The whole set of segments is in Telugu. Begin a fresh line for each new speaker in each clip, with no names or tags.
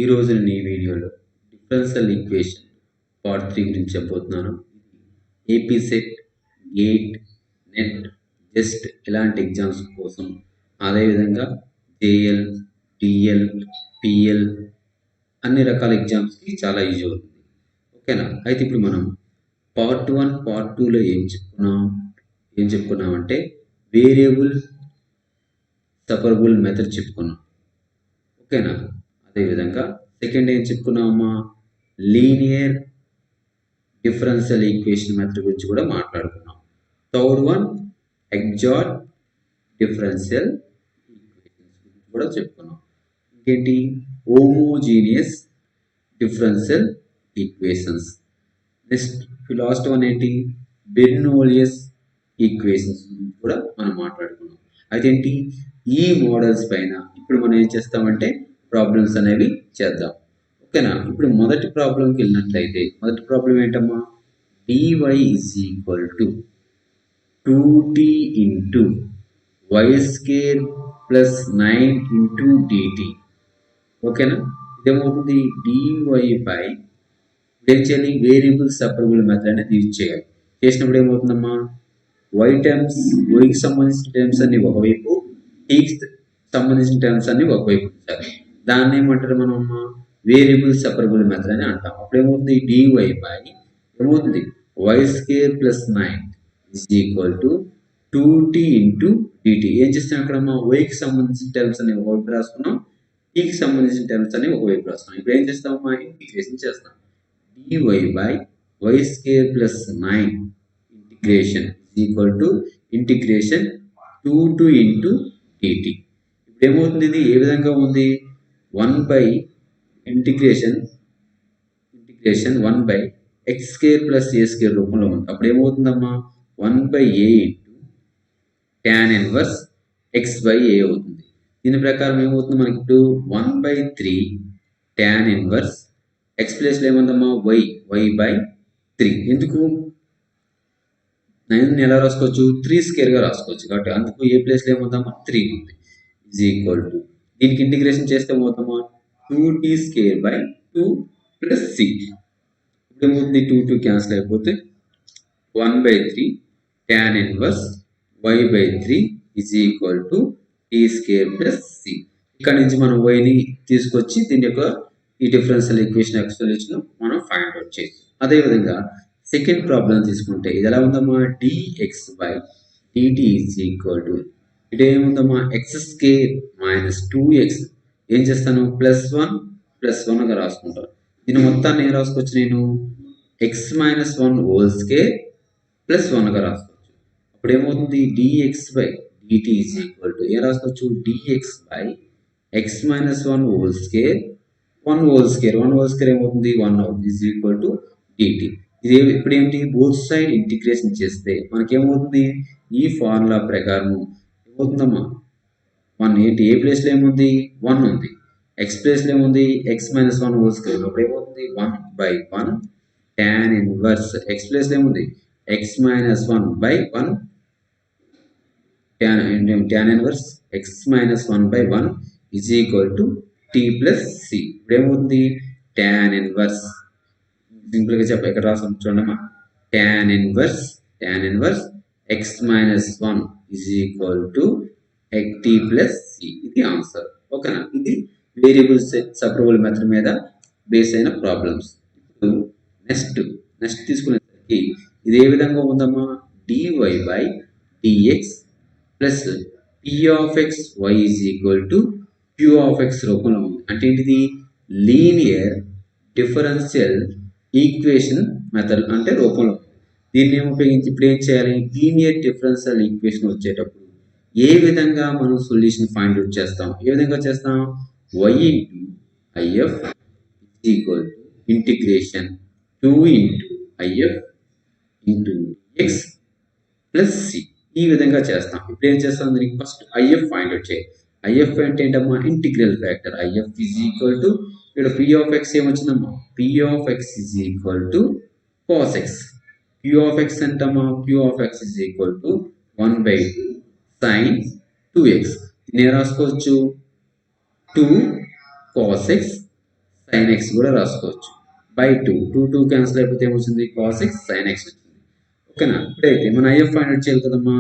ఈ రోజు నేను ఈ వీడియోలో డిఫరెన్షియల్ ఈక్వేషన్ పార్ట్ 3 గురించి చెప్పబోతున్నాను. AP set, gate, net, just ఇలాంటి ఎగ్జామ్స్ కోసం, అదేవిధంగా జేఎల్, డిఎల్, పిఎల్ అన్ని రకాల ఎగ్జామ్స్కి చాలా యూజ్ అవుతుంది. ఓకేనా? అయితే ఇప్పుడు మనం పార్ట్ 1, పార్ట్ 2లో ఏం చెప్పుకున్నామంటే వేరియబుల్ సపరబుల్ మెథడ్ చెప్పుకున్నాం. ఓకేనా? అదేవిధంగా సెకండ్ ఏం చెప్పుకున్నామమ్మా, లీనియర్ డిఫరెన్షియల్ ఈక్వేషన్ మెథడ్ గురించి కూడా మాట్లాడుకున్నాం. Third one exact differential equations గురించి కూడా చెప్పుకున్నాం. ఇంకేంటి, homogeneous differential equations. Next last one ఏంటి, బెర్నోలియస్ ఈక్వేషన్స్ గురించి కూడా మనం మాట్లాడుకున్నాం. అదేంటి, ఈ మోడల్స్ పైన ఇప్పుడు మనం ఏం చేస్తామంటే ప్రాబ్లమ్స్ అనేవి చేద్దాం. ఓకేనా? ఇప్పుడు మొదటి ప్రాబ్లంకి వెళ్ళినట్లయితే మొదటి ప్రాబ్లం ఏంటమ్మా, dy is equal to 2t into y square plus 9 into dt. ఓకేనా? ఇదేమవుతుంది, dy పై ఏం చేయాలి, వేరియబుల్ సపరబుల్ మెథడ్ అనేది యూజ్ చేయాలి. చేసినప్పుడు ఏమవుతుందమ్మా, వైకి సంబంధించిన టర్మ్స్ అన్ని ఒకవైపు, టీకి సంబంధించిన టర్మ్స్ అన్ని ఒకవైపు ఉంచాలి. దాన్ని ఏమంటారు మనం అమ్మా, వేరియబుల్ సపరబుల్ మెథడ్ అని అంటాం. అప్పుడు ఏమవుతుంది, dy బై ఏమవుతుంది, y square plus 9 is equal to 2t into dt. ఏం చేస్తాం అక్కడ అమ్మా, వైకి సంబంధించిన టర్మ్స్ అన్ని ఒకవైపు రాసుకున్నాం, టీకి సంబంధించిన టర్మ్స్ అన్ని ఒకవైపు రాసుకున్నాం. ఇప్పుడు ఏం చేస్తామమ్మా, ఇంటిగ్రేషన్ చేస్తాం. dy by y square plus 9 integration is equal to integration 2 into dt. ఇప్పుడు ఏమవుతుంది, ఇది ఏ విధంగా ఉంది, 1 by integration 1 by x square plus a square రూపంలో ఉంది. అప్పుడు ఏమవుతుందమ్మా, 1 by a into tan inverse x by a అవుతుంది. దీని ప్రకారం ఏమవుతుంది మనకి, ఇప్పుడు 1 by 3 tan inverse ఎక్స్ ప్లేస్లో ఏముందమ్మా, వై బై 3. ఎందుకు 9 ఎలా రాసుకోవచ్చు, 3 స్క్వేర్గా రాసుకోవచ్చు. కాబట్టి అందుకు ఏ ప్లేస్లో ఏముందమ్మా, 3 ఉంది. ఈజ్ ఈక్వల్ టు దీనికి ఇంటిగ్రేషన్ చేస్తే ఏమవుతామా, 2t square by 2 plus c. ఇప్పుడు ఏమవుతుంది, 2 క్యాన్సిల్ అయిపోతే 1 by 3 tan inverse y by 3 is equal to t square plus c. ఇక్కడ నుంచి మనం వైని తీసుకొచ్చి దీని యొక్క ఈ డిఫరెన్షియల్ ఈక్వేషన్ ఎక్స్ప్లెనేషన్ మనం ఫైండ్ అవుట్ చేయొచ్చు. అదేవిధంగా సెకండ్ ప్రాబ్లం తీసుకుంటే ఇది ఎలా ఉందమ్మా, dx by dt is equal to ఇది ఏముందమ్మా, ఎక్స్ స్క్వేర్ మైనస్ 2x. ఏం చేస్తాను, +1 రాసుకుంటాను. దీని మొత్తాన్ని ఏం రాసుకోవచ్చు, నేను x మైనస్ 1 హోల్ స్క్వేర్ +1 రాసుకోవచ్చు. అప్పుడు ఏమవుతుంది, dx by dt is equal to ఏం రాసుకోవచ్చు, dx by x minus 1 whole square 1 whole square ఏమవుతుంది, 1 అవుతుంది. Is equal to dt. ఇది ఇప్పుడు ఏంటి, బోత్ సైడ్ ఇంటిగ్రేషన్ చేస్తే మనకేమవుతుంది, ఈ ఫార్ములా ప్రకారం ఏమవుతుందమ్మా, 1 ఏంటి, ఏ ప్లేస్లో ఏముంది, 1 ఉంది. ఎక్స్ ప్లేస్లో ఏముంది, x మైనస్ 1 హోల్ స్క్వేర్. అప్పుడు ఏమవుతుంది, 1 by 1 tan ఇన్వర్స్ ఎక్స్ ప్లేస్లో ఏముంది, x minus 1 by 1 tan inverse x minus 1 by 1 is equal to t plus c. ఇప్పుడు ఏమవుతుంది, tan ఇన్వర్స్ సింపుల్గా చెప్ప ఇక్కడ రాసాం చూడమ్మా, tan inverse x minus 1 is equal to t plus c. ఇది ఆన్సర్. ఓకేనా? ఇది వేరియబుల్ సపరబుల్ మెథడ్ మీద బేస్ అయిన ప్రాబ్లమ్స్. ఇప్పుడు నెక్స్ట్ తీసుకునేసరికి ఇది ఏ విధంగా ఉందమ్మా, dy by dx plus p of x y is equal to q of x రూపంలో ఉంది. అంటే ఏంటిది, లీనియర్ డిఫరెన్షియల్ ఈక్వేషన్ మెథడ్ అంటే రూపంలో. దీన్ని ఉపయోగించి ఇప్పుడు ఏం చేయాలి, లీనియర్ డిఫరెన్షియల్ ఈక్వేషన్ వచ్చేటప్పుడు ఏ విధంగా మనం సొల్యూషన్ ఫైండ్ అవుట్ చేస్తాం, ఏ విధంగా చేస్తాం, y into if equal to integration 2 into if into x plus c. ఈ విధంగా చేస్తాం. ఇప్పుడు ఏం చేస్తాం, దీనికి ఫస్ట్ if ఫైండ్ అవుట్ చేయాలి. if అంటే ఏంటమ్మా, integral factor. if is equal to ఇక్కడ p of x ఏమొచ్చిందమ్మా, p of x is equal to cos x. q of x అంటమ్మా, q of x is equal to 1/2 sin 2x. నేను రాసుకోవచ్చు 2 cos x సైన్ ఎక్స్ కూడా రాసుకోవచ్చు. బై 2 2 క్యాన్సిల్ అయిపోతే ఏమొచ్చింది? కాస్ ఎక్స్ సైన్ ఎక్స్ వచ్చింది. ఓకేనా? ఇప్పుడైతే మన ఐఎఫ్ ఫైండ్ అవుట్ చేయాలి కదమ్మా.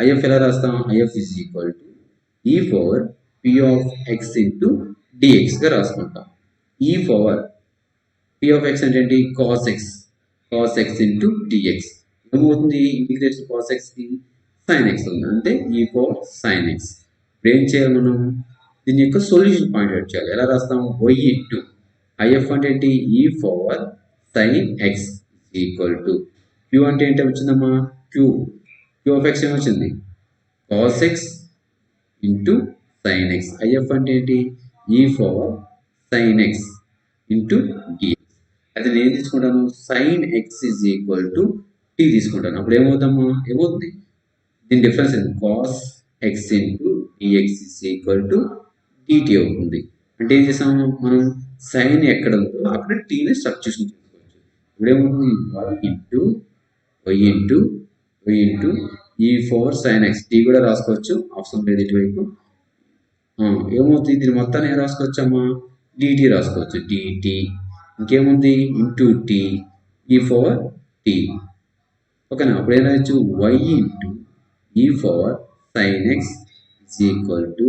ఐఎఫ్ ఎలా రాస్తాం? IF is equal to e power p of x into డిఎక్స్గా రాసుకుంటాం. E power p of x అంటే ఏంటి? కాస్ ఎక్స్ ఇంటూ డిఎక్స్. ఏమవుతుంది? ఇంటిగ్రేషన్ కాస్ ఎక్స్కి సైన్ ఎక్స్ ఉంది, అంటే ఈ పవర్ సైన్ ఎక్స్. ఇప్పుడు ఏం చేయాలి మనం? దీని యొక్క సొల్యూషన్ పాయింట్ అవుట్ చేయాలి. ఎలా రాస్తాం? వై ఇంటూ ఐఎఫ్ అంటే ఏంటి? E power sine x equal to Q అంటే ఏంటి వచ్చిందమ్మా? క్యూ ఆఫ్ ఎక్స్ ఏమొచ్చింది? Cos x into sine x. IF అంటే ఏంటి? E power sine x into dx. అయితే నేను ఏం తీసుకుంటాను? Sine x is equal to t తీసుకుంటాను. అప్పుడు ఏమవుతాము? ఏమవుతుంది? దీని డిఫరెన్స్ ఏంటి? Cos x into dx is equal to dt అవుతుంది. అంటే ఏం చేసాము మనం? సైన్ ఎక్కడ ఉందో అక్కడ టీని సబ్స్టిట్యూషన్ చేసుకోవచ్చు. ఇప్పుడు ఏమవుతుంది? Y into e power sine x. T కూడా రాసుకోవచ్చు, అవసరం లేదు ఇటువైపు. ఏమవుతుంది? దీని మొత్తాన్ని ఏం రాసుకోవచ్చమ్మా? డిటి రాసుకోవచ్చు. డిటి ఇంకేముంది? Into t e power t. ఓకేనా? అప్పుడు ఏం రాయొచ్చు? Y into e power sine x is equal to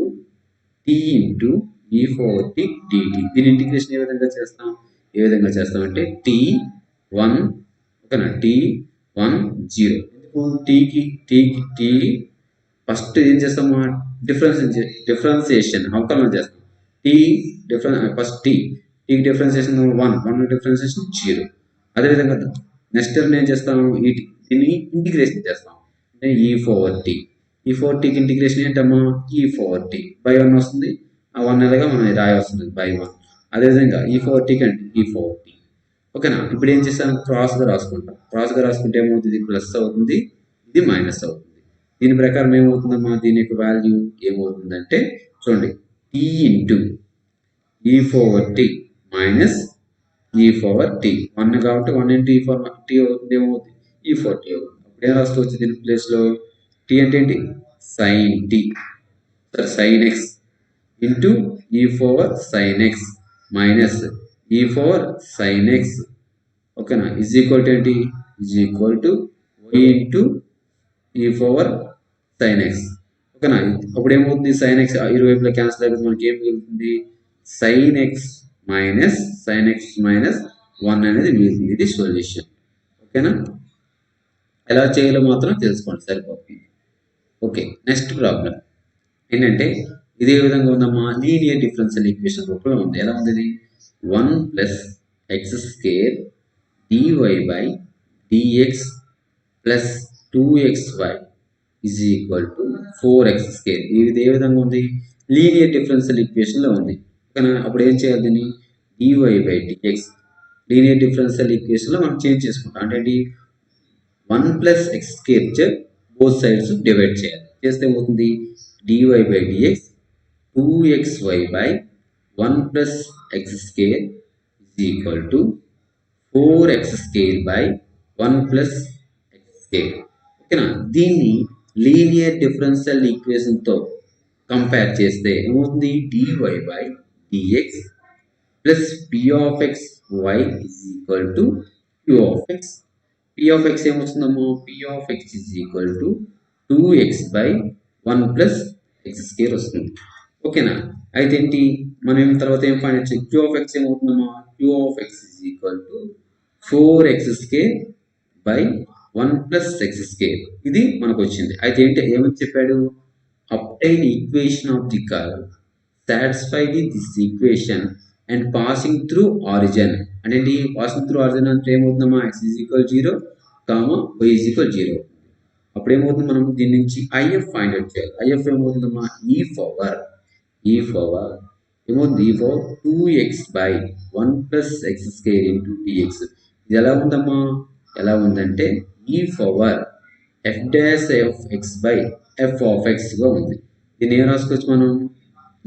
t into e power t dt. దీని ఇంటిగ్రేషన్ ఏ విధంగా చేస్తాం? అంటే T1, ఓకేనా? T1 0. ఎందుకు? టీ ఫస్ట్ ఏం చేస్తాము? డిఫరెన్సియేషన్ అవకలనం చేస్తాం. ఫస్ట్ టీకి డిఫరెన్సియేషన్ 1 డిఫరెన్సియేషన్ 0. అదేవిధంగా నెక్స్ట్ ఏం చేస్తాం? దీన్ని ఇంటిగ్రేషన్ చేస్తాం. అంటే ఈ పవర్ టీకి ఇంటిగ్రేషన్ ఏంటమ్మా? ఈ పవర్ టీ బై 1 వస్తుంది. ఆ 1 అలాగా మనం రాయవస్తుంది బై 1. అదేవిధంగా ఈ పవర్ టీకి అంటే ఈ పవర్ టీ. ఓకేనా? ఇప్పుడు ఏం చేస్తాం? క్రాస్గా రాసుకుంటాం. క్రాస్గా రాసుకుంటే ఏమవుతుంది? ప్లస్ అవుతుంది, ఇది మైనస్ అవుతుంది. దీని ప్రకారం ఏమవుతుందమ్మా? దీని యొక్క వాల్యూ ఏమవుతుందంటే చూడండి, tea into e power tea minus e power tea. 1 కాబట్టి 1 ఇంటూ ఈ పవర్ టీ అవుతుంది. ఏమవుతుంది? ఈ పవర్ టీ అవుతుంది. అప్పుడు ఏం రాసుకోవచ్చు దీని ప్లేస్లో? టీ అంటే ఏంటి? Sine t, sine x into e power sine x minus e power sine x. ఓకేనా? ఈజ్ ఈక్వల్ టు ఏంటి? Is equal to y into e power sine x. ఓకేనా? అప్పుడు ఏమవుతుంది? సైన్ ఎక్స్ ఇరువైపులా క్యాన్సిల్ అయిపోతుంది. మనకి ఏం మిగులుతుంది? సైన్ ఎక్స్ మైనస్ 1 అనేది మిగులుతుంది. ఇది సొల్యూషన్. ఓకేనా? ఎలా చేయాలో మాత్రం తెలుసుకోండి, సరిపోతుంది. ఓకే, నెక్స్ట్ ప్రాబ్లం ఏంటంటే ఇదే విధంగా ఉందమ్మా. లీనియర్ డిఫరెన్షియల్ ఈక్వేషన్ రూపంలో ఉంది. ఎలా ఉంది ఇది? 1 plus x square dy by dx plus 2xy is equal to 4x square. ఇది ఏ విధంగా ఉంది? లీనియర్ డిఫరెన్షియల్ ఈక్వేషన్లో ఉంది. ఓకేనా? అప్పుడు ఏం చేయాలి? దీన్ని dy by dx linear differential ఈక్వేషన్లో మనం చేంజ్ చేసుకుంటాం. అంటే 1 plus x square both sides divide చేయాలి. చేస్తే ఏమవుతుంది? dy by dx 2xy by 1 plus x square is equal to 4x square by 1 plus x square. ఓకేనా? దీన్ని లీనియర్ డిఫరెన్షియల్ ఈక్వేషన్తో కంపేర్ చేస్తే ఏమవుతుంది? dy by dx plus p of x y is equal to q of x. p of x ఏమొస్తుందమ్మో? p of x is equal to 2x by 1 plus x square వస్తుంది. ఓకేనా? అయితే ఏంటి మనం తర్వాత ఏం ఫైండ్ చేయొచ్చు? q ఆఫ్ ఎక్స్ ఏమవుతుందమ్మా? q of x is equal to 4x square by 1 plus x square. ఇది మనకు వచ్చింది. అయితే ఏంటి ఏమని చెప్పాడు? Obtain equation of the curve satisfy this equation and passing through origin. అంటే ఏంటి? పాసింగ్ త్రూ ఆరిజిన్ అంటే ఏమవుతుందమ్మా? X is equal 0 comma y is equal 0. అప్పుడు ఏమవుతుంది? మనం దీని నుంచి ఐఎఫ్ ఫైండ్ అవుట్ చేయాలి. ఐఎఫ్ ఏమవుతుందమ్మా? ఈ పవర్ ఏమవుతుంది? ఈ power 2x by 1 plus x square into dx. ఇది ఎలా ఉందమ్మా? ఎలా ఉందంటే e power f dash of x by f of ఎక్స్గా ఉంది. దీన్ని ఏం రాసుకోవచ్చు మనం?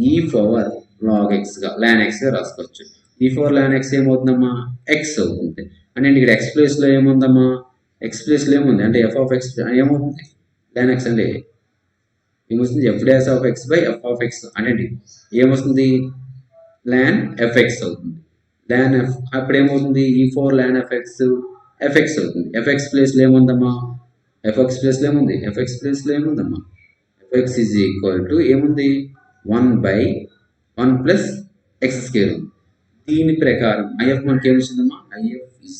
ఈ పవర్ లాగ్ ఎక్స్గా లాన్ ఎక్స్గా రాసుకోవచ్చు. ఈ పవర్ లాన్ ఎక్స్ ఏమవుతుందమ్మా? ఎక్స్ అవుతుంది. అంటే ఇక్కడ ఎక్స్ ప్లేస్లో ఏముందమ్మా? ఎక్స్ ప్లేస్లో ఏముంది అంటే ఎఫ్ ఆఫ్ ఎక్స్ ఏమవుతుంది? లాన్ ఎక్స్ అంటే ఏమొస్తుంది? F dash of x by f of x అంటే ఏమొస్తుంది? లాన్ ఎఫ్ ఎక్స్ అవుతుంది. ల్యాన్ ఎఫ్ అప్పుడు ఏమవుతుంది E4 ల్యాన్ ఎఫ్ఎక్స్ అవుతుంది. ఎఫ్ఎక్స్ ప్లేస్లో ఏముందమ్మా, ఎఫ్ఎక్స్ ప్లేస్లో ఏముంది, ఎఫ్ఎక్స్ ప్లేస్లో ఏముందమ్మా, ఎఫ్ఎక్స్ ఈజ్ ఈక్వల్ టు ఏముంది 1/1 ప్లస్ ఎక్స్ స్క్వేర్ ఉంది. దీని ప్రకారం ఐఎఫ్ మనకి ఏమొచ్చిందమ్మా, IF is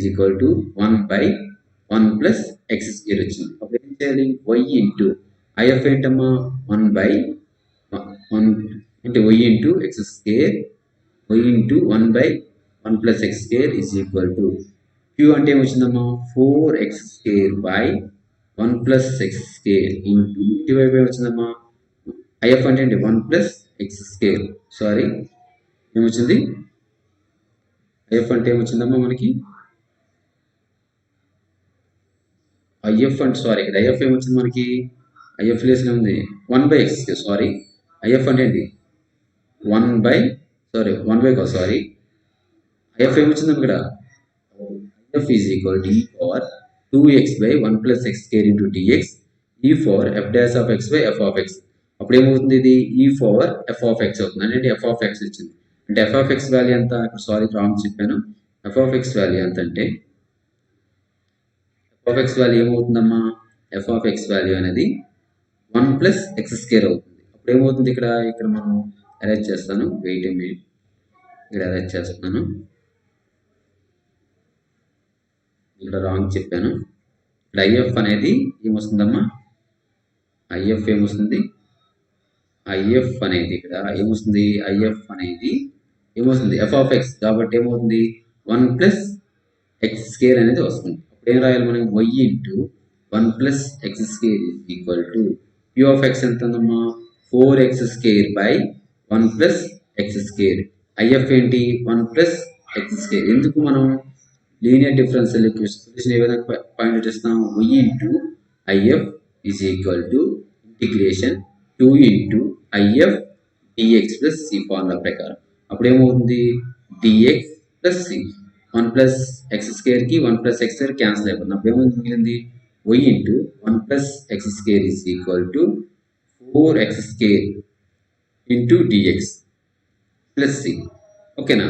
equal to 1/1 plus x square వచ్చింది. అప్పుడు ఏం చేయాలి, వై ఇంటూ ఐఎఫ్ ఏంటమ్మా 1/1 అంటే y into x square, y into 1/1 plus x square is equal to Q అంటే ఏమొచ్చిందమ్మా 4x square by 1 plus x square into ఇటువైపు ఏమొచ్చిందమ్మా ఐఎఫ్ అంటే ఏంటి 1 ప్లస్ ఎక్స్ స్క్వేర్, సారీ ఏమొచ్చింది ఐఎఫ్ అంటే ఏమొచ్చిందమ్మా మనకి ఐఎఫ్ అంటే సారీ ఇక్కడ ఐఎఫ్ ఏమొచ్చింది మనకి, ఐఎఫ్ ప్లేస్లో ఉంది 1/x స్క్వేర్, సారీ ఐఎఫ్ అంటే ఏంటి 1/, సారీ ఐఎఫ్ ఏమొచ్చింది ఇక్కడ f is equal to e power 2x by 1 plus x square into dx e for f dash of x by f of x. అప్పుడు ఏమవుతుంది, ఇది e for f of x అవుతుంది. అంటే f of x వచ్చింది అంటే f of x వాల్యూ ఎంత, సారీ రాంగ్ చెప్పాను, f of x వాల్యూ ఎంత అంటే f of x వాల్యూ ఏమవుతుందమ్మా, f of x వాల్యూ అనేది 1 ప్లస్ ఎక్స్ స్క్వేర్ అవుతుంది. అప్పుడు ఏమవుతుంది ఇక్కడ మనం అరేంజ్ చేస్తాను, వెయిట్ ఏ మినిట్, ఇక్కడ అరేంజ్ చేస్తున్నాను, ఇక్కడ రాంగ్ చెప్పాను. ఇక్కడ ఐఎఫ్ అనేది ఏమొస్తుందమ్మా, ఐఎఫ్ ఏమొస్తుంది, ఐఎఫ్ అనేది ఇక్కడ ఏమొస్తుంది, ఐఎఫ్ అనేది ఏమొస్తుంది ఎఫ్ ఆఫ్ ఎక్స్ కాబట్టి ఏమవుతుంది 1 ప్లస్ ఎక్స్ స్క్వేర్ అనేది వస్తుంది. అప్పుడు ఏం రాయాలి మనం, y into 1 plus x square equal to queue of x ఎంత ఉందమ్మా 4x square by 1 plus x square. IF ఏంటి 1 ప్లస్ ఎక్స్ స్క్వేర్. ఎందుకు మనం లీనియర్ డిఫరెన్షియల్ ఈక్వేషన్ ఏ విధంగా పాయింట్ చేస్తాం, y into IF is equal to integration 2 into IF dx plus c formula ప్రకారం. అప్పుడు ఏమవుతుంది dx plus c, 1 plus x స్క్వేర్కి 1 ప్లస్ ఎక్స్ స్క్వేర్ క్యాన్సిల్ అయిపోతుంది. అప్పుడు ఏమవుతుంది మిగిలింది y into 1 plus x square is equal to 4x square into dx plus c. ఓకేనా,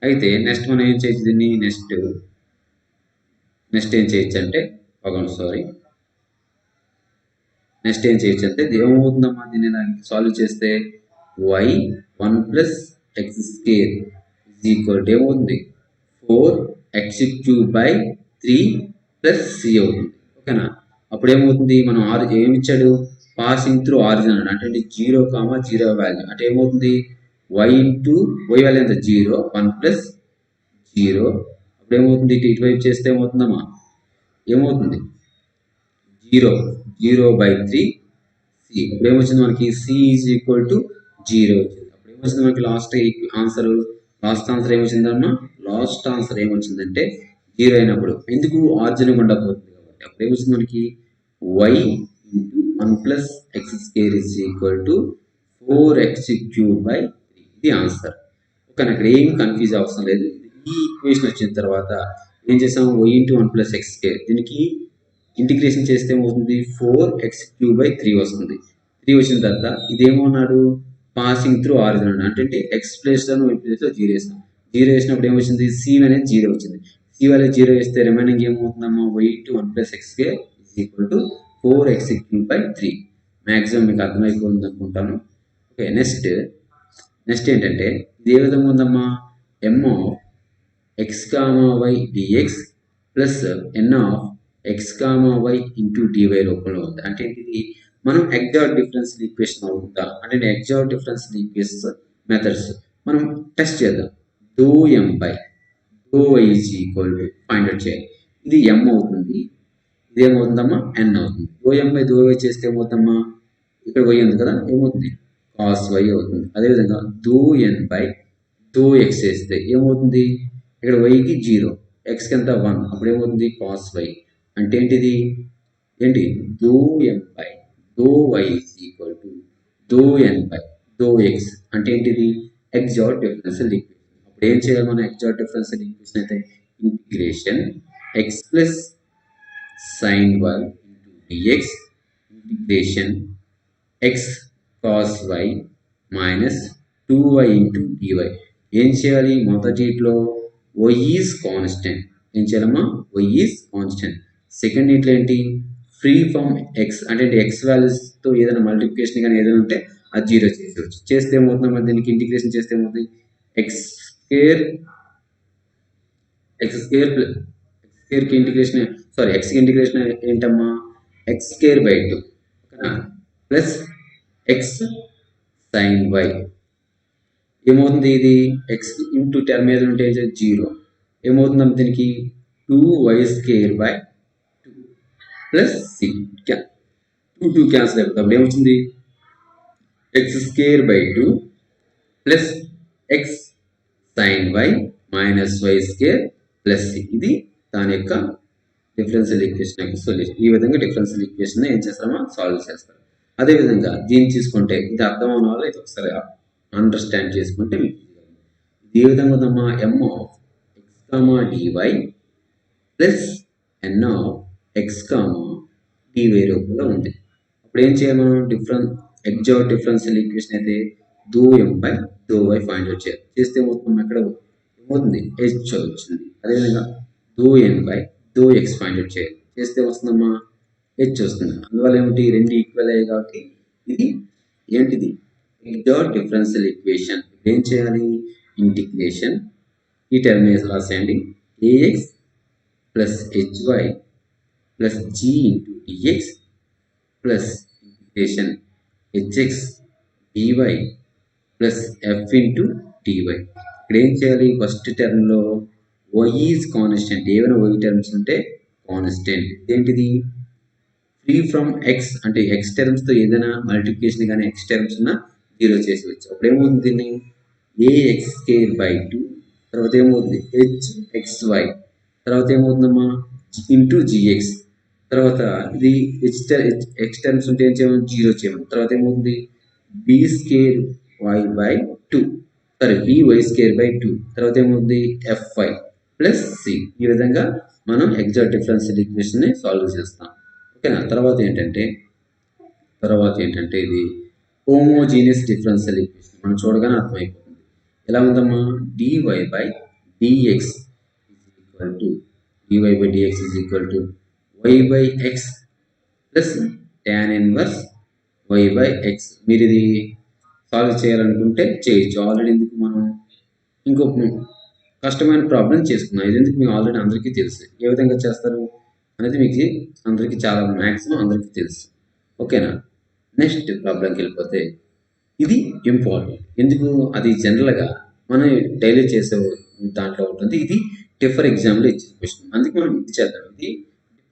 అయితే నెక్స్ట్ మనం ఏం చేయొచ్చు దీన్ని, నెక్స్ట్ ఏం చేయొచ్చు అంటే నెక్స్ట్ ఏం చేయొచ్చు అంటే ఏమవుతుందమ్మా, దీన్ని దానికి సాల్వ్ చేస్తే y 1 plus x square is equal to ఏమవుతుంది 4x³ బై 3 ప్లస్ సి అవుతుంది. ఓకేనా, అప్పుడు ఏమవుతుంది మనం ఏమి ఇచ్చాడు, పాసింగ్ త్రూ ఆరిజిన్ అంటే 0,0 వాల్యూ అంటే ఏమవుతుంది y ఇంటూ వై వాల్యూ ఎంత 0, 1 ప్లస్ 0. అప్పుడు ఏమవుతుంది ఇటువైపు చేస్తే ఏమవుతుందమ్మా, ఏమవుతుంది 0/3 సి. అప్పుడు ఏమొచ్చింది మనకి సి ఈజ్ ఈక్వల్ టు 0 వచ్చింది. అప్పుడు ఏమొచ్చింది మనకి లాస్ట్ ఆన్సర్ ఏమొచ్చిందమ్మా, లాస్ట్ ఆన్సర్ ఏమొచ్చిందంటే 0 అయినప్పుడు, ఎందుకు ఆర్జిన్ గుండా పోతుంది కాబట్టి. అప్పుడు ఏమొచ్చింది మనకి y into 1 plus x square is equal to 4x³ by 3. ఇది ఆన్సర్. ఓకే, అక్కడ ఏం కన్ఫ్యూజ్ అవసరం లేదు. ఈ ఈక్వేషన్ వచ్చిన తర్వాత ఏం చేసాము, y into 1 plus x square దీనికి ఇంటిగ్రేషన్ చేస్తే ఏమవుతుంది 4x³ బై 3 వస్తుంది. 3 వచ్చిన తర్వాత ఇదేమన్నాడు పాసింగ్ త్రూ ఆరిజిన్ అన్నాడు, అంటే ఎక్స్ ప్లేస్లో వై ప్లేస్లో 0 వేసాం. 0 వేసినప్పుడు ఏమొచ్చింది సి అనేది 0 వచ్చింది. సి వాల్యూ 0 వేస్తే రిమైనింగ్ ఏమవుతుందమ్మా y into 1 plus x square is equal to 4x³ by 3. Maximum మీకు అర్థమైపోతుంది అనుకుంటాను. ఓకే, నెక్స్ట్ ఏంటంటే ఇది ఏ విధంగా ఉందమ్మా, m of x, y dx plus n of x, y into dy రూపంలో ఉంది. అంటే ఇది మనం ఎగ్జాక్ట్ డిఫరెన్షియల్ ఈక్వేషన్ అవుతుందా అంటే ఎగ్జాక్ట్ డిఫరెన్షియల్ ఈక్వేషన్స్ మెథడ్స్ మనం టెస్ట్ చేద్దాం. ∂m/∂y is equal to find out చేయాలి. ఇది m అవుతుంది, ఇది ఏమవుతుందమ్మా n అవుతుంది. ∂m/∂y చేస్తే ఏమవుతుందమ్మా, ఇక్కడ y ఉంది కదా ఏమవుతుంది cos y అవుతుంది. అదేవిధంగా ∂n/∂x చేస్తే ఏమవుతుంది, ఇక్కడ yకి 0, x కి ఎంత 1, అప్పుడు ఏమవుతుంది cos y. అంటే ఏంటిది ∂m/∂y is equal to ∂n/∂x అంటే ఏంటిది ఎగ్జాక్ట్ డిఫరెన్షియల్ ఈక్వేషన్. అప్పుడు ఏం చేయాలి మనం ఎగ్జాక్ట్ డిఫరెన్షియల్ ఈక్వేషన్ అయితే integration x plus sin y into dx integration x cos y minus 2y into dy. ఏం చేయాలి? మొదటిలో వై ఈజ్ కాన్స్టెంట్. ఏం చేయాలమ్మా? Why is constant. సెకండ్ ఇట్లా ఏంటి? ఫ్రీ ఫ్రమ్ ఎక్స్ అంటే ఎక్స్ వాల్యూస్తో ఏదైనా మల్టిప్లికేషన్ కానీ ఏదైనా ఉంటే అది జీరో చేసేవచ్చు. చేస్తే ఏమవుతుందమ్మా? దీనికి ఇంటిగ్రేషన్ చేస్తే ఏమవుతుంది? ఎక్స్ స్క్వేర్ ఎక్స్ స్క్వేర్ స్క్వేర్కి ఇంటిగ్రేషన్ ఎక్స్కి ఇంటిగ్రేషన్ ఏంటమ్మా? ఎక్స్ స్క్వేర్ బై 2 ఓకేనా ప్లస్ ఎక్స్ సైన్ వై. ఏమవుతుంది? ఇది ఎక్స్ ఇంటూ టర్మ్ మీద ఉంటే జీరో. ఏమవుతుందమ్మా దీనికి? 2y square by 2 plus C. 2 cancel అయిపోతుంది. అప్పుడు ఏమవుతుంది? X square by 2 plus x sine y minus y square plus C. ఇది దాని యొక్క డిఫరెన్షియల్ ఈక్వేషన్ యొక్క సొల్యూషన్. ఈ విధంగా డిఫరెన్షియల్ ఈక్వేషన్ ఏం చేస్తామో సాల్వ్ చేస్తారు. అదేవిధంగా దీన్ని తీసుకుంటే ఇది అర్థం అవన వల్ల ఇది ఒకసారి అండర్స్టాండ్ చేసుకుంటే మీకు ఇది ఏ విధంగా ఉందమ్మా? M of x comma dy plus N of x comma dy రూపంలో ఉంది. అప్పుడు ఏం చేయాలి మనం? ఎగ్జాక్ట్ డిఫరెన్షియల్ ఈక్వేషన్ అయితే దో ఎం బై దో వై ఫైండ్ అవుట్ చేయాలి. చేస్తే ఏమవుతుంది? అక్కడ ఏమవుతుంది? హెచ్ వచ్చింది. అదేవిధంగా దో ఎన్ బై దో ఎక్స్ ఫైండ్ అవుట్ చేయాలి. చేస్తే వస్తుందమ్మా? హెచ్ వస్తుంది. అందువల్ల ఏమిటి? రెండు ఈక్వల్ అయ్యాయి కాబట్టి ఇది ఏంటిది? Exact differential equation. ఏం చేయాలి? ఇంటిగ్రేషన్ ఈ టర్మ్ రాసేయండి. A x plus h y plus g into dx plus integration h x dy plus f into dy. ఇక్కడ ఏం చేయాలి? ఫస్ట్ టర్మ్లో వై ఈజ్ కాన్స్టెంట్. ఏమైనా వై టర్మ్స్ ఉంటే కాన్స్టెంట్. ఏంటిది? ఫ్రీ ఫ్రమ్ ఎక్స్ అంటే ఎక్స్ టర్మ్స్తో ఏదైనా మల్టిప్లికేషన్ కానీ ఎక్స్ టర్మ్స్ ఉన్నా జీరో చేసేవచ్చు. అప్పుడు ఏమవుతుంది? దీన్ని ఏఎక్స్ స్క్వేర్ బై 2 తర్వాత ఏమవుతుంది? హెచ్ ఎక్స్ వై తర్వాత ఏమవుతుందమ్మా? ఇంటూ జిఎక్స్ తర్వాత ఇది ఎక్స్ టర్మ్స్ ఉంటే ఏం చేయమని? జీరో చేయమని. తర్వాత ఏమవుతుంది? B square y by 2 B y square by 2 తర్వాత ఏమవుతుంది? F y plus C. ఈ విధంగా మనం ఎగ్జాక్ట్ డిఫరెన్షియల్ ఈక్వేషన్ని సాల్వ్ చేస్తాం. ఓకేనా? తర్వాత ఏంటంటే ఇది హోమోజీనియస్ డిఫరెన్షియల్ ఈక్వేషన్. మనం చూడగానే అర్థమైపోతుంది. ఎలా ఉందమ్మా? Dy by dx is equal to y by x plus tan inverse y by x. మీరు ఇది సాల్వ్ చేయాలనుకుంటే చేయొచ్చు. ఆల్రెడీ ఎందుకు మనం ఇంకొక కష్టమైన ప్రాబ్లం చేసుకున్నాం. ఇది ఎందుకు మీకు ఆల్రెడీ అందరికీ తెలుసు. ఏ విధంగా చేస్తారు అనేది మీకు అందరికీ చాలా మ్యాక్సిమం అందరికీ తెలుసు. ఓకేనా? నెక్స్ట్ ప్రాబ్లంకి వెళ్ళిపోతే ఇది ఇంపార్టెంట్. ఎందుకు? అది జనరల్గా మనం డైలీ చేసే దాంట్లో ఉంటుంది. ఇది టిఫర్ ఎగ్జామ్లో ఇచ్చిన క్వశ్చన్. అందుకే మనం ఇది చేద్దాం. ఇది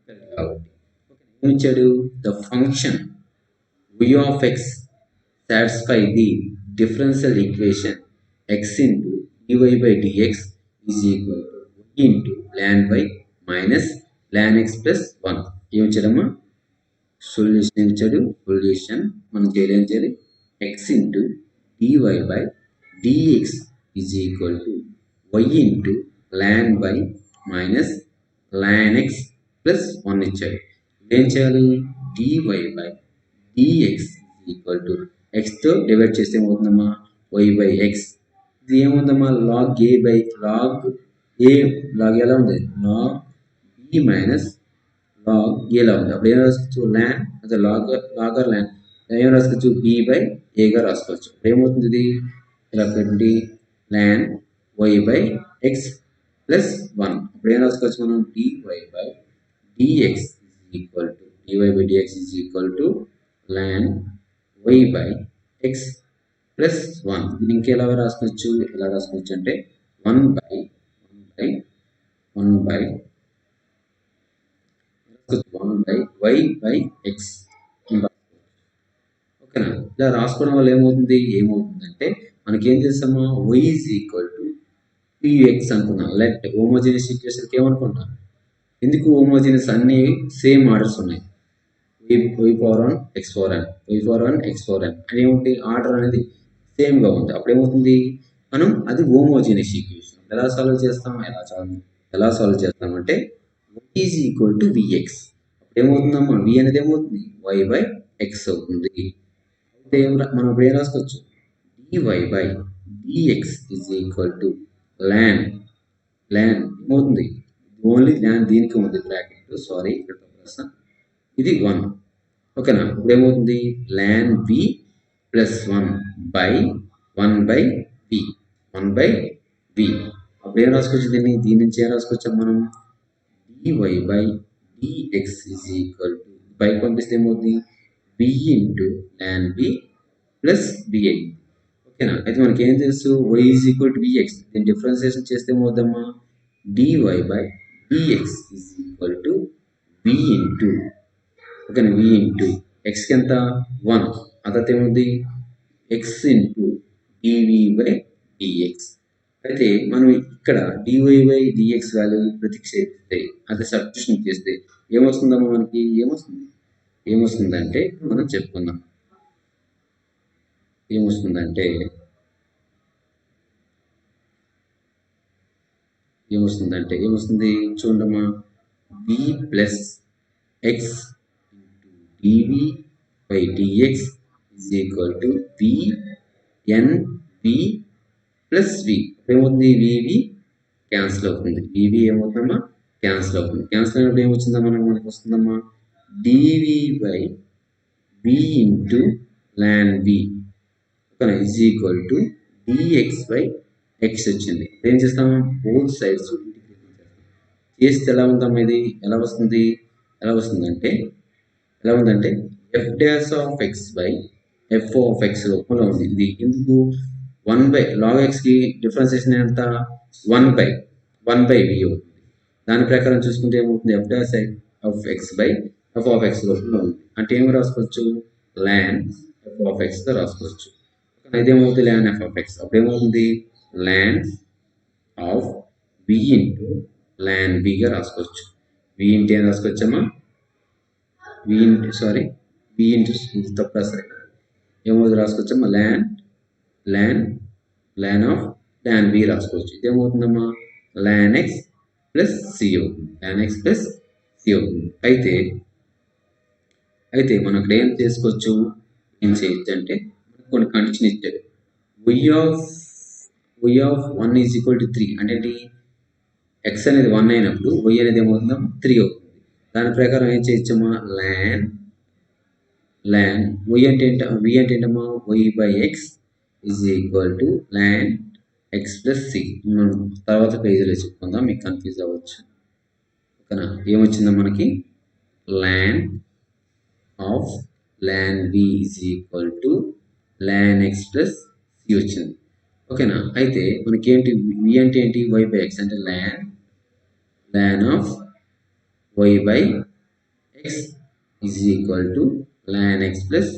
డిఫికల్ట్ కాబట్టి ఏమి ఇచ్చాడు? The function v of x satisfy the differential equation x into dy by dx is equal to y into ln y minus ln x plus 1. ఏమి ఇచ్చాడమ్మా? సొల్యూషన్ ఇచ్చాడు. సొల్యూషన్ మనం చేయాలి x into dy by dx is equal to y into ln y minus ln x plus 1 ఇచ్చాడు. ఏం చేయాలి? dy by dx equal to ఎక్స్తో డివైడ్ చేస్తే ఏమవుతుందమ్మా? Y by x. ఇది ఏముందమ్మా? Log a by log a. Log ఎలా ఉంది? లాగ్ బి మైనస్ లాగ్ ఏలా ఉంది. అప్పుడు ఏం రాసుకోవచ్చు? ల్యాన్ అదే లాగర్ ల్యాన్ ఏం రాసుకోవచ్చు? బి బై ఏగా రాసుకోవచ్చు. అప్పుడు ఏమవుతుంది? ఇది ఇలా పెట్టి ln y by x plus 1. అప్పుడు ఏం రాసుకోవచ్చు మనం? Dy by dx equal to ln y by x plus 1. దీన్ని ఇంకెలా రాసుకోవచ్చు? ఎలా రాసుకోవచ్చు అంటే 1 by y by x. ఓకేనా? ఇలా రాసుకోవడం వల్ల ఏమవుతుందంటే మనకేం చేస్తామో y is equal to px అనుకున్నాం. లెట్ హోమోజీనియస్ ఈక్వేషన్కి ఏమనుకుంటాం? ఎందుకు హోమోజీనియస్? అన్ని సేమ్ ఆర్డర్స్ ఉన్నాయి. y power 1 x power n అని ఏముంది? ఆర్డర్ అనేది సేమ్గా ఉంది. అప్పుడు ఏమవుతుంది? మనం అది హోమోజీనియస్ ఈక్వేషన్. ఎలా సాల్వ్ చేస్తామంటే y is equal to vx. అప్పుడు ఏమవుతుందమ్మా? v అనేది ఏమవుతుంది? y బై x అవుతుంది. అయితే మనం ఇప్పుడు ఏం రాసుకోవచ్చు? dy by dx is equal to ln ఏమవుతుంది ఓన్లీ ల్యాన్ దీనికి ఉంది బ్రాకెట్ సారీ ఇక్కడ రాస్తా. ఇది 1 ఓకేనా. ఇప్పుడు ఏమవుతుంది ల్యాన్ బి ప్లస్ 1/1/b అప్పుడు ఏం రాసుకోవచ్చు దీని నుంచి ఏం రాసుకోవచ్చాం మనం dy/dx ఈజ్ ఈక్వల్ టు పైకి పంపిస్తే ఏమవుతుంది b into ln B plus B అయింది. ఓకేనా. అయితే మనకి ఏం తెలుసు y is equal to bx దీన్ని డిఫరెన్షియేషన్ చేస్తే ఏమవుద్దమ్మా dy/dx is equal to b into ఓకేనా v ఇంటూ ఎక్స్కి ఎంత 1 ఆ తర్వాత ఏముంది ఎక్స్ ఇంటూ dv/dx. అయితే మనం ఇక్కడ dy/dx వాల్యూ ప్రతిక్షేపిస్తే అది సబ్స్టిట్యూషన్ చేస్తే ఏమొస్తుందమ్మా మనకి ఏమొస్తుందంటే మనం చెప్పుకుందాం ఏమొస్తుందంటే ఏమొస్తుంది చూడమ్మా b plus x dv/dx is equal to vnb plus v ఏమవుతుంది vv క్యాన్సిల్ అవుతుంది vv ఏమవుతుందమ్మా క్యాన్సిల్ అవుతుంది. క్యాన్సిల్ అయినప్పుడు ఏమొచ్చిందమ్మా మనకి వస్తుందమ్మా dv/b into ln b is equal to dx/x వచ్చింది. ఏం చేస్తాము బోత్ సైడ్స్ చేస్తే ఎలా ఉందమ్మా ఇది ఎలా వస్తుందంటే f dash of x by f of x రూపంలో ఉంది. ఇది ఎందుకు 1/log x కి డిఫరెన్షియేషన్ ఎంత 1/v అవుతుంది. దాని ప్రకారం చూసుకుంటే ఏమవుతుంది f dash of x by f of x రూపంలో ఉంది. అంటే ఏమి రాసుకోవచ్చు ln f of x గా రాసుకోవచ్చు. ఇదేమవుతుంది ln f of x అప్పుడు ఏమవుతుంది ln of b into ln b గా రాసుకోవచ్చు. v ఇంటూ ఏం రాసుకోవచ్చమ్మా v ఇంటూ తప్పు రాస్తారు ఏమవుతుంది రాసుకోవచ్చమ్మా ln ఆఫ్ ln b రాసుకోవచ్చు. ఇదేమవుతుందమ్మా ln x ప్లస్ c అవుతుంది. అయితే మనం ఇక్కడ ఏం చేయొచ్చు అంటే కొన్ని కండిషన్ ఇచ్చాడు y of 1 is equal to 3 అంటే x అనేది 1 అయినప్పుడు y అనేది ఏమవుతుందమ్మా 3 అవుతుంది. దాని ప్రకారం ఏం చేయొచ్చమ్మా ln v అంటే ఏంటమ్మా y/x is equal to ln x plus c. మనం తర్వాత పేజీలో చెప్పుకుందాం మీకు కన్ఫ్యూజ్ అవ్వచ్చు. ఓకేనా. ఏమొచ్చిందా మనకి ln of ln v is equal to ln x plus c వచ్చింది. ఓకేనా. అయితే మనకి ఏంటి v అంటే ఏంటి y/x అంటే ln of y/x is equal to ln x plus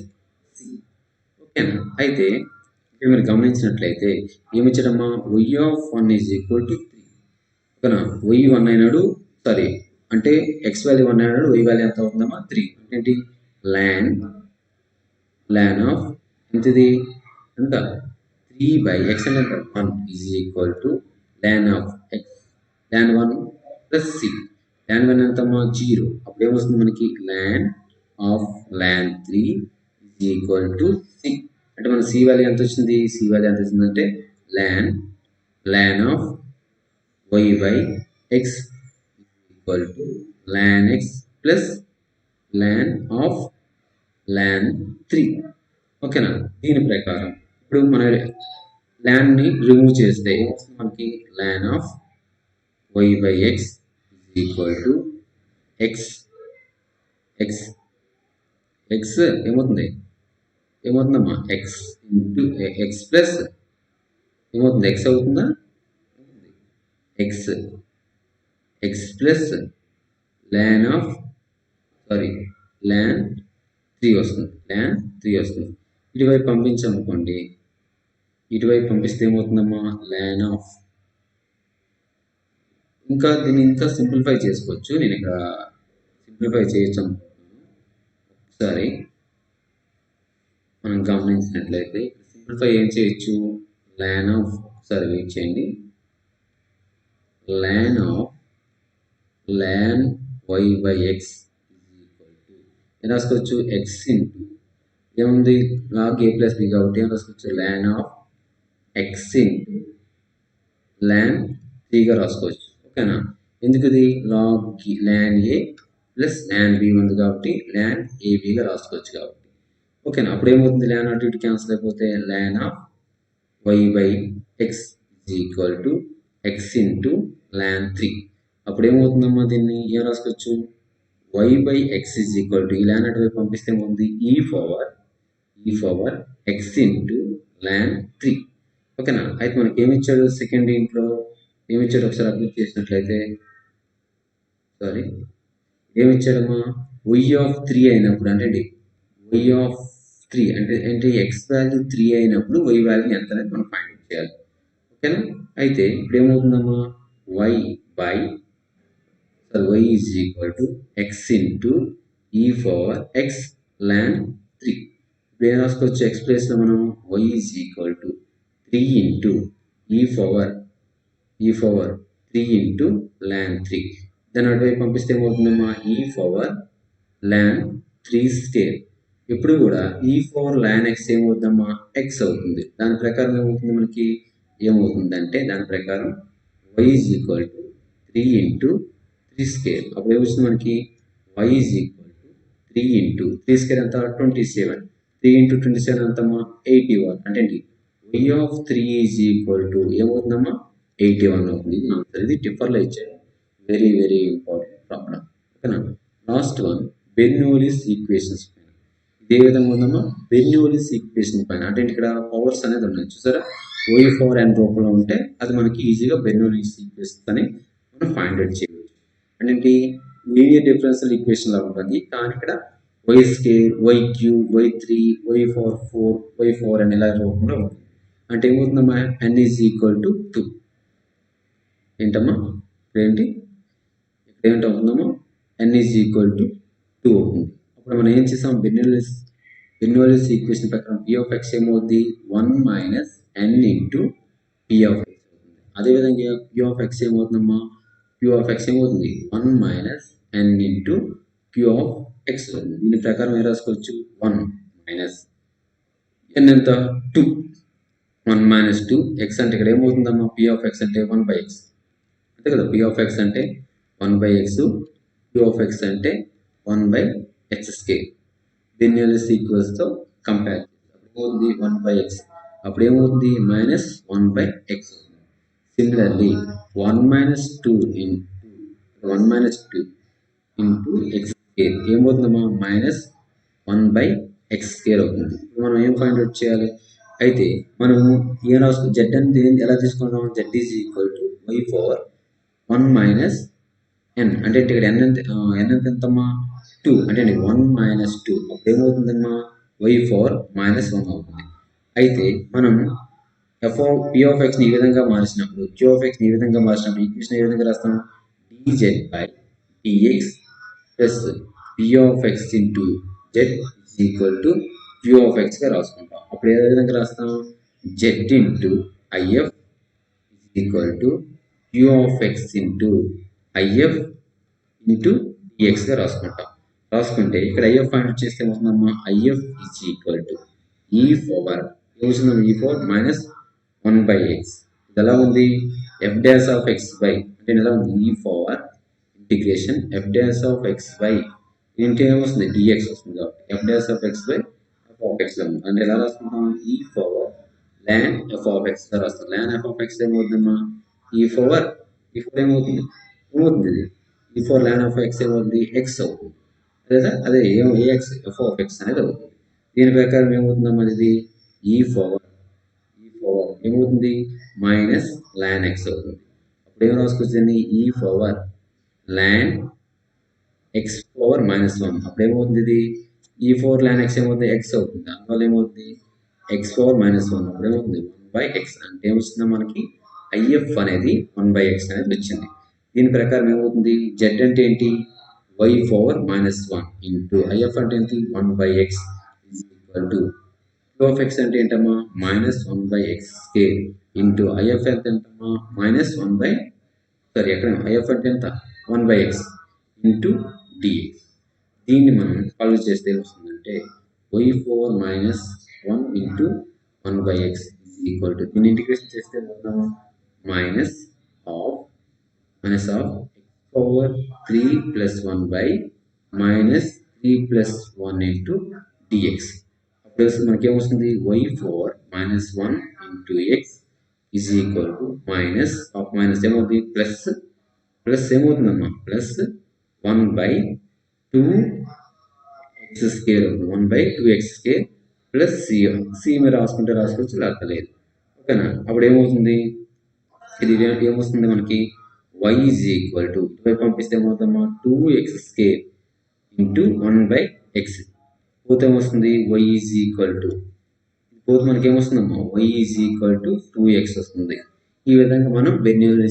c. ఓకేనా. అయితే ఇక్కడ మీరు గమనించినట్లయితే ఏమిచ్చాడమ్మా y of 1 is equal to 3. ఓకేనా. y 1 అయినాడు సారీ అంటే x వాల్యూ 1 అయినాడు y వాల్యూ ఎంత అవుతుందమ్మా 3 అంటే ఏంటి ln ఆఫ్ ఎంతది ఎంత 3/x అంటే 1 is equal to ln of x ln 1 plus c ln 1 ఎంతమ్మా 0 అప్పుడు ఏమొస్తుంది మనకి ln of ln 3 is equal to c అంటే మన c వాల్యూ ఎంత వచ్చింది అంటే ln of y/x equal to ln x plus ln of ln 3. ఓకేనా. దీని ప్రకారం ఇప్పుడు మన ln ని రిమూవ్ చేస్తే మనకి ln of y/x equal to x ఏమవుతుందమ్మా x into x plus ఏమవుతుంది x అవుతుందా x ప్లస్ ln 3 వస్తుంది ఇటువైపు పంపించామనుకోండి ఇటువైపు పంపిస్తే ఏమవుతుందమ్మా ln ఆఫ్ దీన్ని ఇంకా సింప్లిఫై చేసుకోవచ్చు. నేను ఇక్కడ సింప్లిఫై చేయొచ్చు ఒకసారి మనం గమనించినట్లయితే సింప్లిఫై ఏం చేయొచ్చు ln ఆఫ్ ఒకసారి వెయిట్ చేయండి ln ఆఫ్ y/x ఏం రాసుకోవచ్చు x ఇంటూ ఏముంది log a ప్లస్ b కాబట్టి ఏం రాసుకోవచ్చు ln of x into ln 3గా రాసుకోవచ్చు. ఓకేనా? ఎందుకు ఇది ln a plus ln b ఉంది కాబట్టి ల్యాన్ ఏబిగా రాసుకోవచ్చు కాబట్టి. ఓకేనా? అప్పుడు ఏమవుతుంది, ల్యాన్ అటు ఇటు క్యాన్సిల్ అయిపోతే ln of y by x is equal to x into ln 3. అప్పుడు ఏమవుతుందమ్మా, దీన్ని ఏం రాసుకోవచ్చు, y by x is equal to e ln అటువైపు పంపిస్తే ఏమవుతుంది, ఈ పవర్ ఎక్స్ ఇంటూ ల్యాన్ 3. ఓకేనా? అయితే మనకి ఏమి ఇచ్చాడు సెకండ్ ఇంట్లో, ఏమి ఇచ్చాడు ఒకసారి అబ్జర్వ్ చేసినట్లయితే, సారీ ఏమిచ్చాడమ్మా, వై ఆఫ్ 3 అయినప్పుడు అంటే వై ఆఫ్ 3 అంటే ఎక్స్ వాల్యూ 3 అయినప్పుడు వై వాల్యూ ఎంత అనేది మనం ఫైండ్ అవుట్ చేయాలి. ఓకేనా? అయితే ఇప్పుడు ఏమవుతుందమ్మా, y is equal to x into e power x ln 3. ఇప్పుడు ఏం రాసుకోవచ్చు, ఎక్స్ ప్లేస్లో మనం y is equal to 3 into e power 3 into ln 3. దాన్ని అటువైపు పంపిస్తే ఏమవుతుందమ్మా, ఈ పవర్ ల్యాన్ 3 స్క్వేర్. ఇప్పుడు కూడా ఈ పవర్ ల్యాన్ ఎక్స్ ఏమవుతుందమ్మా, ఎక్స్ అవుతుంది. దాని ప్రకారం ఏమవుతుంది మనకి, ఏమవుతుందంటే దాని ప్రకారం y is equal to 3 into 3 square. అప్పుడు ఏమొస్తుంది మనకి, y is equal to 3 into 3 square ఎంత, 27. 3 ఇంటూ 27 ఎంతమ్మా, 81. అంటే y of 3 is equal to ఏమవుతుందమ్మా, 81 అవుతుంది. ఇది టిఫర్లో ఇచ్చాడు. Very very important problem. ఓకేనా? లాస్ట్ వన్, బెర్నౌలీస్ ఈక్వేషన్స్ పైన. ఇదే విధంగా ఉందమ్మా, బెర్నౌలీస్ ఈక్వేషన్ పైన. అంటే ఇక్కడ పవర్స్ అనేది ఉన్నాయి చూసారా, ఓ పవర్ ఎన్ రూపంలో ఉంటే అది మనకి ఈజీగా బెర్నౌలీస్ ఈక్వేషన్స్ అని మనం ఫైండ్ అవుట్ చేయవచ్చు. అంటే లీనియర్ డిఫరెన్షియల్ ఈక్వేషన్ లా ఉంటుంది, కానీ ఇక్కడ y square, y cube, y 3, y 4, y 4 అని ఇలా రూపంలో ఉంటుంది. అంటే ఏమవుతుందమ్మా, ఎన్ ఈజ్ ఈక్వల్ టు 2. ఏంటమ్మా ఏంటి ఇక్కడ ఏంటి అవుతుందమ్మా, ఎన్ ఈజ్ ఈక్వల్ టు 2 అవుతుంది. అప్పుడు మనం ఏం చేసాం, బెర్నౌలీస్ ఈక్వేషన్ ప్రకారం పి ఆఫ్ ఎక్స్ ఏమవుతుంది, 1 minus n into p of x అవుతుంది. అదేవిధంగా క్యూ ఆఫ్ ఎక్స్ ఏమవుతుందమ్మా, క్యూ ఆఫ్ ఎక్స్ ఏమవుతుంది, 1 minus n into q of x అవుతుంది. దీని ప్రకారం ఏం రాసుకోవచ్చు, 1 మైనస్ ఎన్ ఎంత, 2. 1 మైనస్ 2 ఎక్స్ అంటే ఇక్కడ ఏమవుతుందమ్మా, పి ఆఫ్ ఎక్స్ అంటే 1 బై ఎక్స్ అంతే కదా. పి ఆఫ్ ఎక్స్ అంటే 1 by x, q of x అంటే 1 బై ఎక్స్ స్క్వేర్. బెర్నౌలీస్ ఈక్వల్స్తో కంపేర్ చేస్తే 1 బై ఎక్స్, అప్పుడు ఏమవుతుంది, minus 1 by x. Similarly 1 minus 2 into x square ఏమవుతుందమ్మా, మైనస్ 1 బై ఎక్స్ స్క్వేర్ అవుతుంది. మనం ఏం ఫైండ్ అవుట్ చేయాలి, అయితే మనము ఏం రాసుకో, జెడ్ అంటే ఎలా తీసుకుంటాం, z is equal to y power 1 minus n. అంటే ఇక్కడ ఎన్ ఎంత ఎంతమ్మా, 2. అంటే 1 మైనస్ 2 అప్పుడు ఏమవుతుందమ్మా, వై పవర్ మైనస్ 1 అవుతుంది. అయితే మనం పి ఆఫ్ ఎక్స్ని ఈ విధంగా మార్చినప్పుడు, క్యూ ఆఫ్ ఎక్స్ని ఈ విధంగా మార్చినప్పుడు ఈక్వేషన్ ఏ విధంగా రాస్తాం, dz by dx plus p of x into z is equal to queue of ఎక్స్గా రాసుకుంటాం. అప్పుడు ఏ విధంగా రాస్తాం, z into IF is equal to queue of x into IF into డిఎక్స్గా రాసుకుంటే ఇక్కడ ఐఎఫ్ ఫైండ్ చేస్తే ఏమవుతుందమ్మా, IF is equal to e power ఏమవుతుందమ్మా, e power minus 1 by x. ఇది ఎలా ఉంది, f dash of x by అంటే ఎలా ఉంది, e power integration F dash of x by ఇంటే ఏమొస్తుంది, డిఎక్స్ వస్తుంది. కాబట్టి f dash of x by f of x లో ఉంది. అంటే ఎలా రాసుకుంటాం, e power ln f of x గా రాస్తాం. ల్యాన్ ఎఫ్ ఆఫ్ ఎక్స్ ఏమవుతుందమ్మా, ఈ పవర్ ఏమవుతుంది, ఇది e power ln of x ఏమవుతుంది, ఎక్స్ అవుతుంది. లేదా అదే ఏఎక్స్ ఎఫ్ ఆఫ్ ఎక్స్ అనేది అవుతుంది. దీని ప్రకారం ఏమవుతుందమ్మా, ఇది ఈ పవర్ ఏమవుతుంది, మైనస్ ల్యాన్ ఎక్స్ అవుతుంది. అప్పుడు ఏం రాసుకొచ్చింది, e power ln x power minus 1. అప్పుడు ఏమవుతుంది, ఇది ఈ 4 ల్యాన్ ఎక్స్ ఏమవుతుంది, ఎక్స్ అవుతుంది. అందువల్ల ఏమవుతుంది, ఎక్స్ పవర్ మైనస్ 1. అప్పుడు ఏమవుతుంది, 1 బై ఎక్స్. అంటే ఏమొస్తుందో మనకి ఐఎఫ్ అనేది 1 బై ఎక్స్ అనేది వచ్చింది. దీని ప్రకారం ఏమవుతుంది, జెడ్ అంటే ఏంటి, y power minus 1 into IF అంటే ఏంటి, 1 by x is equal to queue of x అంటే ఏంటమ్మా, minus 1 by x square into IF ఎంత ఎంతమ్మా, మైనస్ 1 బై ఎక్కడ ఐఎఫ్ అంటే ఎంత, 1 బై ఎక్స్ ఇంటూ డిఎక్స్. దీన్ని మనం సాల్వ్ చేస్తే వస్తుందంటే y power minus 1 into 1 by x is equal to దీన్ని ఇంటిగ్రేషన్ చేస్తే మొత్తం minus of x power 3 plus 1 by minus 3 plus 1 into dx. అప్పుడు మనకి ఏమొస్తుంది y4 minus 1 into x is equal to minus of minus ఏమవుతుంది ప్లస్ ఏమవుతుందమ్మా ప్లస్ 1 బై 2 ఎక్స్ స్క్వేర్ అవుతుంది 1 by 2 x square plus c మీద రాసుకుంటే రాసుకోవచ్చు లేకపోలేదు. ఓకేనా? అప్పుడు ఏమవుతుంది ఇది ఏమొస్తుంది మనకి y ఈజ్ ఈక్వల్ టు ఇటువైపు పంపిస్తే ఏమవుతుందమ్మా 2x square into 1 by X పోతే ఏమొస్తుంది y ఈజ్ ఈక్వల్ టు పోతే మనకి ఏమొస్తుందమ్మా y is equal to 2x వస్తుంది. ఈ విధంగా మనం బెర్నౌల్లి